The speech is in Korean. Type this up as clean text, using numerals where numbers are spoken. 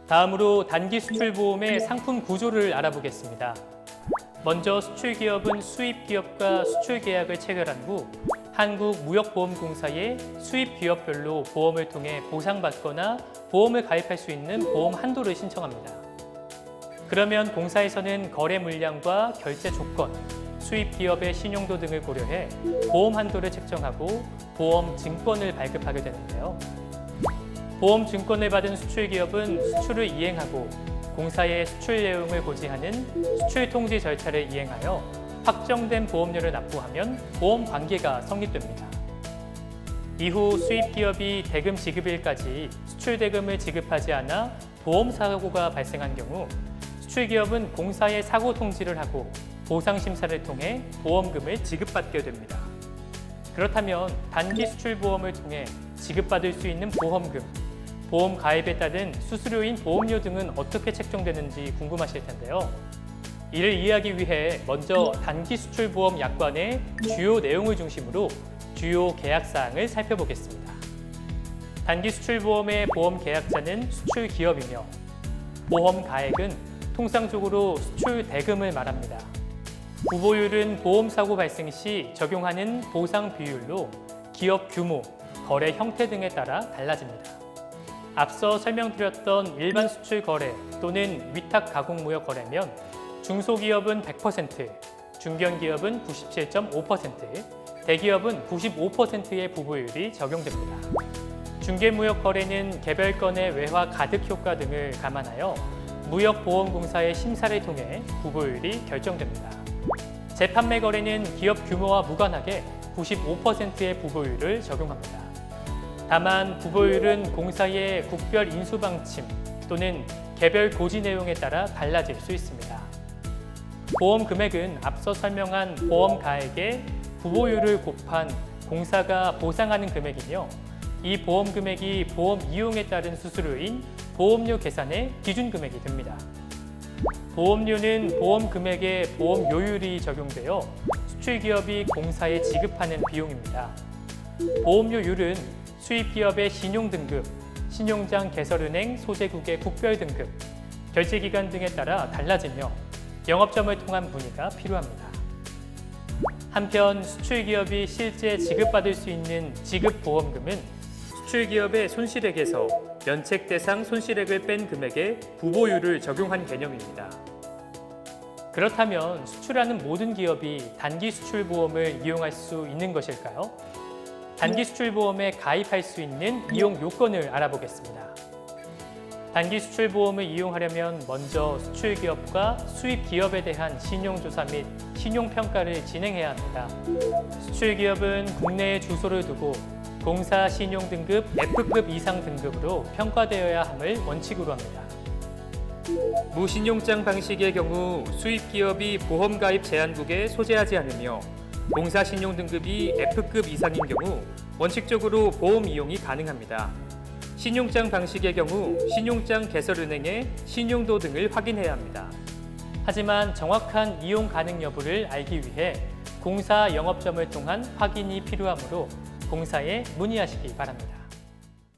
다음으로 단기 수출 보험의 상품 구조를 알아보겠습니다. 먼저 수출 기업은 수입 기업과 수출 계약을 체결한 후 한국무역보험공사에 수입 기업별로 보험을 통해 보상받거나 보험을 가입할 수 있는 보험 한도를 신청합니다. 그러면 공사에서는 거래 물량과 결제 조건, 수입 기업의 신용도 등을 고려해 보험 한도를 책정하고 보험 증권을 발급하게 되는데요. 보험 증권을 받은 수출 기업은 수출을 이행하고 공사의 수출 내용을 고지하는 수출 통지 절차를 이행하여 확정된 보험료를 납부하면 보험 관계가 성립됩니다. 이후 수입 기업이 대금 지급일까지 수출 대금을 지급하지 않아 보험 사고가 발생한 경우 수출 기업은 공사에 사고 통지를 하고 보상 심사를 통해 보험금을 지급받게 됩니다. 그렇다면 단기 수출 보험을 통해 지급받을 수 있는 보험금, 보험 가입에 따른 수수료인 보험료 등은 어떻게 책정되는지 궁금하실 텐데요. 이를 이해하기 위해 먼저 단기 수출 보험 약관의 주요 내용을 중심으로 주요 계약 사항을 살펴보겠습니다. 단기 수출 보험의 보험 계약자는 수출 기업이며 보험 가액은 통상적으로 수출 대금을 말합니다. 부보율은 보험 사고 발생 시 적용하는 보상 비율로 기업 규모, 거래 형태 등에 따라 달라집니다. 앞서 설명드렸던 일반 수출 거래 또는 위탁 가공 무역 거래면 중소기업은 100%, 중견기업은 97.5%, 대기업은 95%의 부보율이 적용됩니다. 중개무역 거래는 개별 건의 외화 가득 효과 등을 감안하여 무역보험공사의 심사를 통해 부보율이 결정됩니다. 재판매 거래는 기업 규모와 무관하게 95%의 부보율을 적용합니다. 다만 부보율은 공사의 국별 인수 방침 또는 개별 고지 내용에 따라 달라질 수 있습니다. 보험 금액은 앞서 설명한 보험 가액에 부보율을 곱한 공사가 보상하는 금액이며 이 보험 금액이 보험 이용에 따른 수수료인 보험료 계산의 기준 금액이 됩니다. 보험료는 보험 금액에 보험료율이 적용되어 수출기업이 공사에 지급하는 비용입니다. 보험료율은 수입기업의 신용등급, 신용장 개설은행 소재국의 국별등급, 결제기간 등에 따라 달라지며 영업점을 통한 문의가 필요합니다. 한편 수출기업이 실제 지급받을 수 있는 지급보험금은 수출기업의 손실액에서 면책 대상 손실액을 뺀 금액에 부보율을 적용한 개념입니다. 그렇다면 수출하는 모든 기업이 단기 수출보험을 이용할 수 있는 것일까요? 단기 수출보험에 가입할 수 있는 이용 요건을 알아보겠습니다. 단기 수출보험을 이용하려면 먼저 수출기업과 수입기업에 대한 신용조사 및 신용평가를 진행해야 합니다. 수출기업은 국내에 주소를 두고 공사 신용등급 F급 이상 등급으로 평가되어야 함을 원칙으로 합니다. 무신용장 방식의 경우 수입기업이 보험가입 제한국에 소재하지 않으며 공사 신용등급이 F급 이상인 경우 원칙적으로 보험 이용이 가능합니다. 신용장 방식의 경우 신용장 개설은행의 신용도 등을 확인해야 합니다. 하지만 정확한 이용 가능 여부를 알기 위해 공사 영업점을 통한 확인이 필요하므로 공사에 문의하시기 바랍니다.